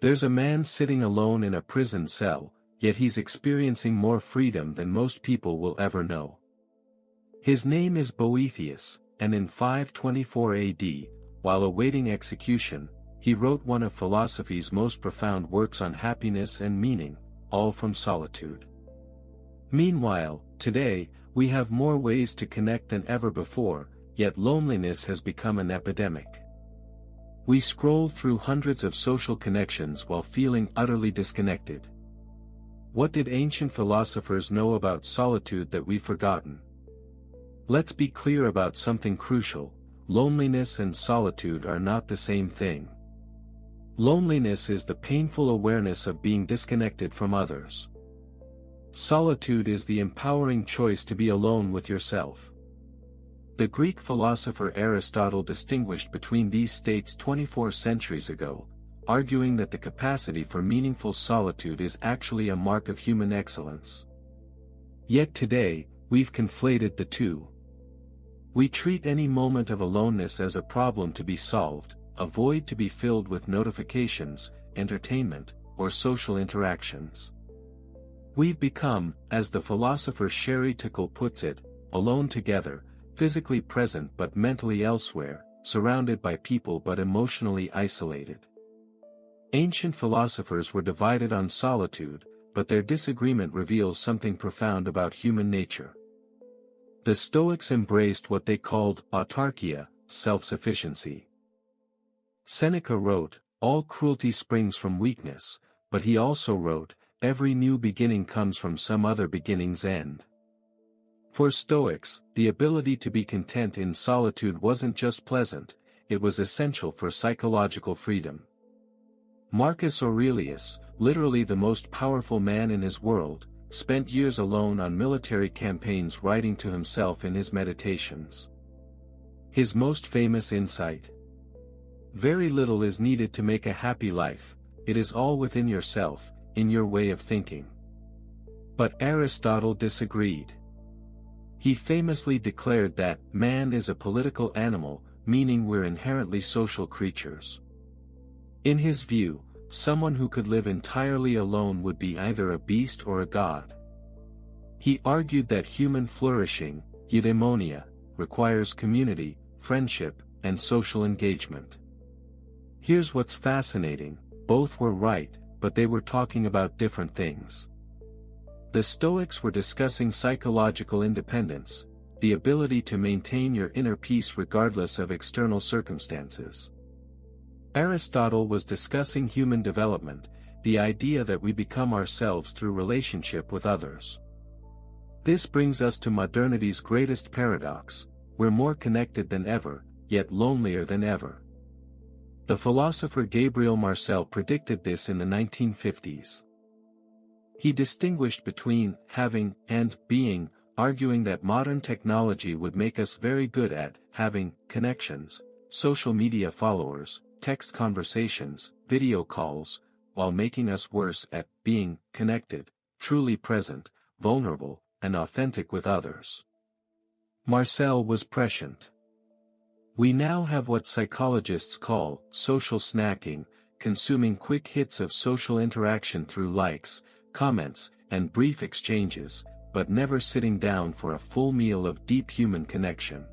There's a man sitting alone in a prison cell, yet he's experiencing more freedom than most people will ever know. His name is Boethius, and in 524 AD, while awaiting execution, he wrote one of philosophy's most profound works on happiness and meaning, all from solitude. Meanwhile, today, we have more ways to connect than ever before, yet loneliness has become an epidemic. We scroll through hundreds of social connections while feeling utterly disconnected. What did ancient philosophers know about solitude that we've forgotten? Let's be clear about something crucial: loneliness and solitude are not the same thing. Loneliness is the painful awareness of being disconnected from others. Solitude is the empowering choice to be alone with yourself. The Greek philosopher Aristotle distinguished between these states 24 centuries ago, arguing that the capacity for meaningful solitude is actually a mark of human excellence. Yet today, we've conflated the two. We treat any moment of aloneness as a problem to be solved, a void to be filled with notifications, entertainment, or social interactions. We've become, as the philosopher Sherry Tickle puts it, alone together, physically present but mentally elsewhere, surrounded by people but emotionally isolated. Ancient philosophers were divided on solitude, but their disagreement reveals something profound about human nature. The Stoics embraced what they called autarkia, self-sufficiency. Seneca wrote, "All cruelty springs from weakness," but he also wrote, "Every new beginning comes from some other beginning's end." For Stoics, the ability to be content in solitude wasn't just pleasant, it was essential for psychological freedom. Marcus Aurelius, literally the most powerful man in his world, spent years alone on military campaigns writing to himself in his meditations. His most famous insight: "Very little is needed to make a happy life, it is all within yourself, in your way of thinking." But Aristotle disagreed. He famously declared that man is a political animal, meaning we're inherently social creatures. In his view, someone who could live entirely alone would be either a beast or a god. He argued that human flourishing, eudaimonia, requires community, friendship, and social engagement. Here's what's fascinating: both were right, but they were talking about different things. The Stoics were discussing psychological independence, the ability to maintain your inner peace regardless of external circumstances. Aristotle was discussing human development, the idea that we become ourselves through relationship with others. This brings us to modernity's greatest paradox: we're more connected than ever, yet lonelier than ever. The philosopher Gabriel Marcel predicted this in the 1950s. He distinguished between having and being, arguing that modern technology would make us very good at having connections, social media followers, text conversations, video calls, while making us worse at being connected, truly present, vulnerable, and authentic with others. Marcel was prescient. We now have what psychologists call social snacking, consuming quick hits of social interaction through likes, comments, and brief exchanges, but never sitting down for a full meal of deep human connection.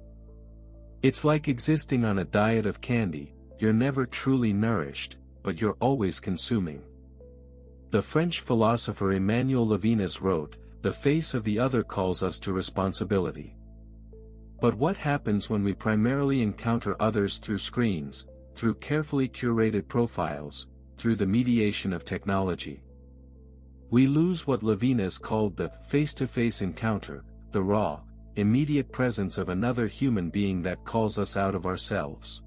It's like existing on a diet of candy: you're never truly nourished, but you're always consuming. The French philosopher Emmanuel Levinas wrote, "The face of the other calls us to responsibility." But what happens when we primarily encounter others through screens, through carefully curated profiles, through the mediation of technology? We lose what Levinas called the face-to-face encounter, the raw, immediate presence of another human being that calls us out of ourselves.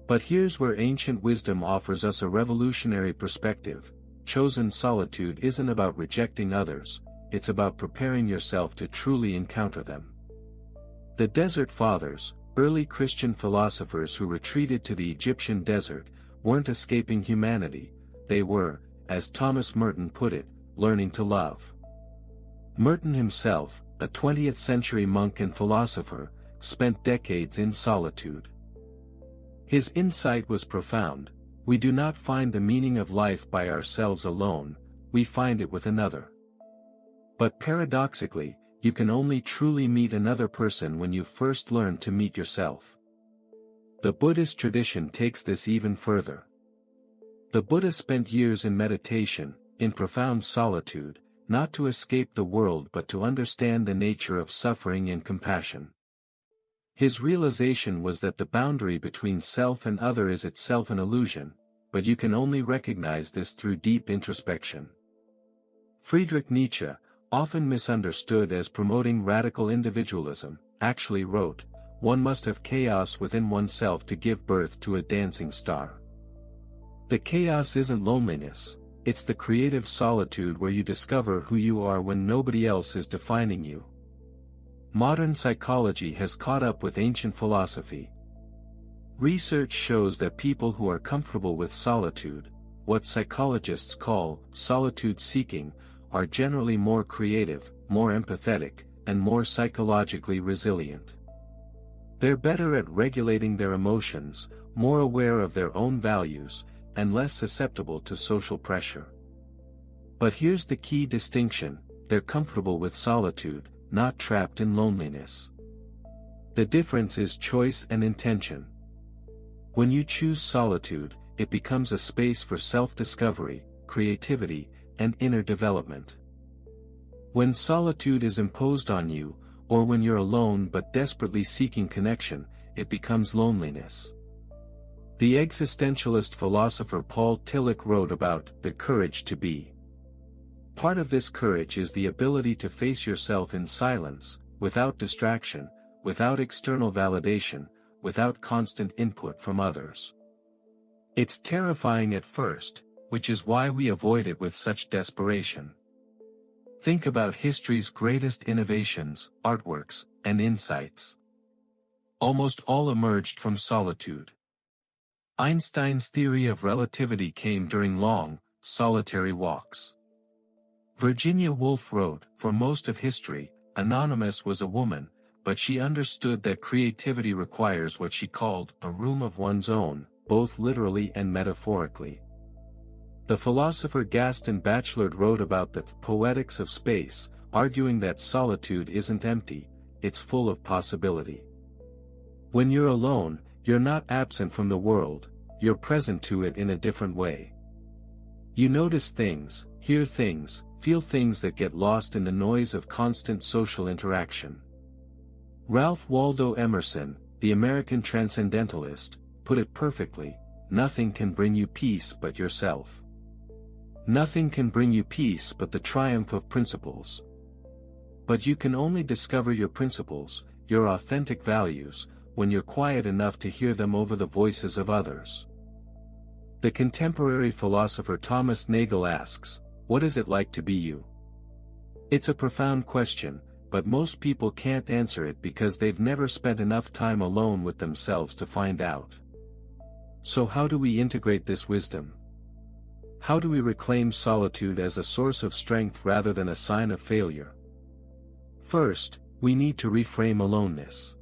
But here's where ancient wisdom offers us a revolutionary perspective: chosen solitude isn't about rejecting others, it's about preparing yourself to truly encounter them. The Desert Fathers, early Christian philosophers who retreated to the Egyptian desert, weren't escaping humanity, they were, as Thomas Merton put it, learning to love. Merton himself, a 20th-century monk and philosopher, spent decades in solitude. His insight was profound: We do not find the meaning of life by ourselves alone, we find it with another. But paradoxically, you can only truly meet another person when you first learn to meet yourself. The Buddhist tradition takes this even further. The Buddha spent years in meditation, in profound solitude, not to escape the world but to understand the nature of suffering and compassion. His realization was that the boundary between self and other is itself an illusion, but you can only recognize this through deep introspection. Friedrich Nietzsche, often misunderstood as promoting radical individualism, actually wrote, "One must have chaos within oneself to give birth to a dancing star." The chaos isn't loneliness, it's the creative solitude where you discover who you are when nobody else is defining you. Modern psychology has caught up with ancient philosophy. Research shows that people who are comfortable with solitude, what psychologists call solitude-seeking, are generally more creative, more empathetic, and more psychologically resilient. They're better at regulating their emotions, more aware of their own values, and less susceptible to social pressure. But here's the key distinction: they're comfortable with solitude, not trapped in loneliness. The difference is choice and intention. When you choose solitude, it becomes a space for self-discovery, creativity, and inner development. When solitude is imposed on you, or when you're alone but desperately seeking connection, it becomes loneliness. The existentialist philosopher Paul Tillich wrote about the courage to be. Part of this courage is the ability to face yourself in silence, without distraction, without external validation, without constant input from others. It's terrifying at first, which is why we avoid it with such desperation. Think about history's greatest innovations, artworks, and insights. Almost all emerged from solitude. Einstein's theory of relativity came during long, solitary walks. Virginia Woolf wrote, "For most of history, Anonymous was a woman, but she understood that creativity requires what she called a room of one's own, both literally and metaphorically." The philosopher Gaston Bachelard wrote about the poetics of space, arguing that solitude isn't empty, it's full of possibility. When you're alone, you're not absent from the world, you're present to it in a different way. You notice things, hear things, feel things that get lost in the noise of constant social interaction. Ralph Waldo Emerson, the American transcendentalist, put it perfectly: nothing can bring you peace but yourself. Nothing can bring you peace but the triumph of principles. But you can only discover your principles, your authentic values, when you're quiet enough to hear them over the voices of others. The contemporary philosopher Thomas Nagel asks, "What is it like to be you?" It's a profound question, but most people can't answer it because they've never spent enough time alone with themselves to find out. So how do we integrate this wisdom? How do we reclaim solitude as a source of strength rather than a sign of failure? First, we need to reframe aloneness.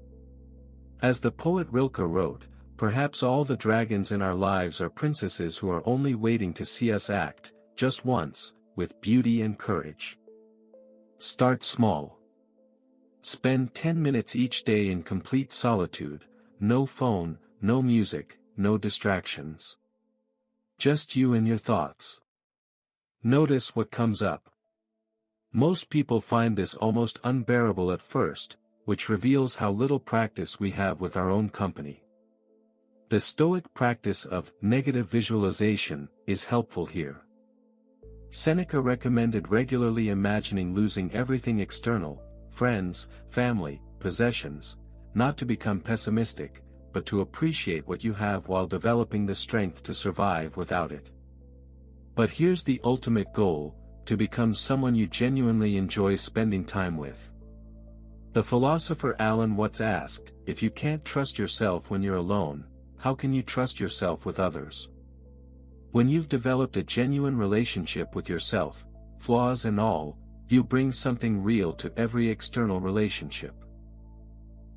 As the poet Rilke wrote, perhaps all the dragons in our lives are princesses who are only waiting to see us act, just once, with beauty and courage. Start small. Spend 10 minutes each day in complete solitude, no phone, no music, no distractions. Just you and your thoughts. Notice what comes up. Most people find this almost unbearable at first, which reveals how little practice we have with our own company. The Stoic practice of negative visualization is helpful here. Seneca recommended regularly imagining losing everything external, friends, family, possessions, not to become pessimistic, but to appreciate what you have while developing the strength to survive without it. But here's the ultimate goal: to become someone you genuinely enjoy spending time with. The philosopher Alan Watts asked, "If you can't trust yourself when you're alone, how can you trust yourself with others?" When you've developed a genuine relationship with yourself, flaws and all, you bring something real to every external relationship.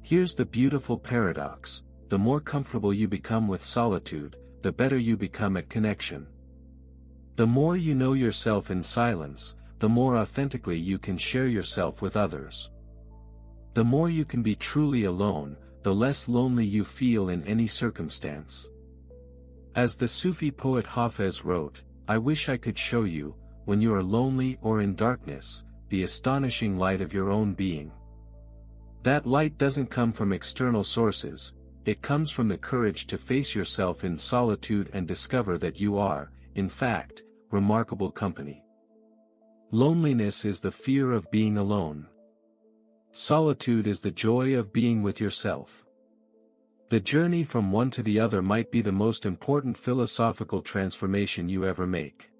Here's the beautiful paradox: the more comfortable you become with solitude, the better you become at connection. The more you know yourself in silence, the more authentically you can share yourself with others. The more you can be truly alone, the less lonely you feel in any circumstance. As the Sufi poet Hafez wrote, "I wish I could show you, when you are lonely or in darkness, the astonishing light of your own being." That light doesn't come from external sources, it comes from the courage to face yourself in solitude and discover that you are, in fact, remarkable company. Loneliness is the fear of being alone. Solitude is the joy of being with yourself. The journey from one to the other might be the most important philosophical transformation you ever make.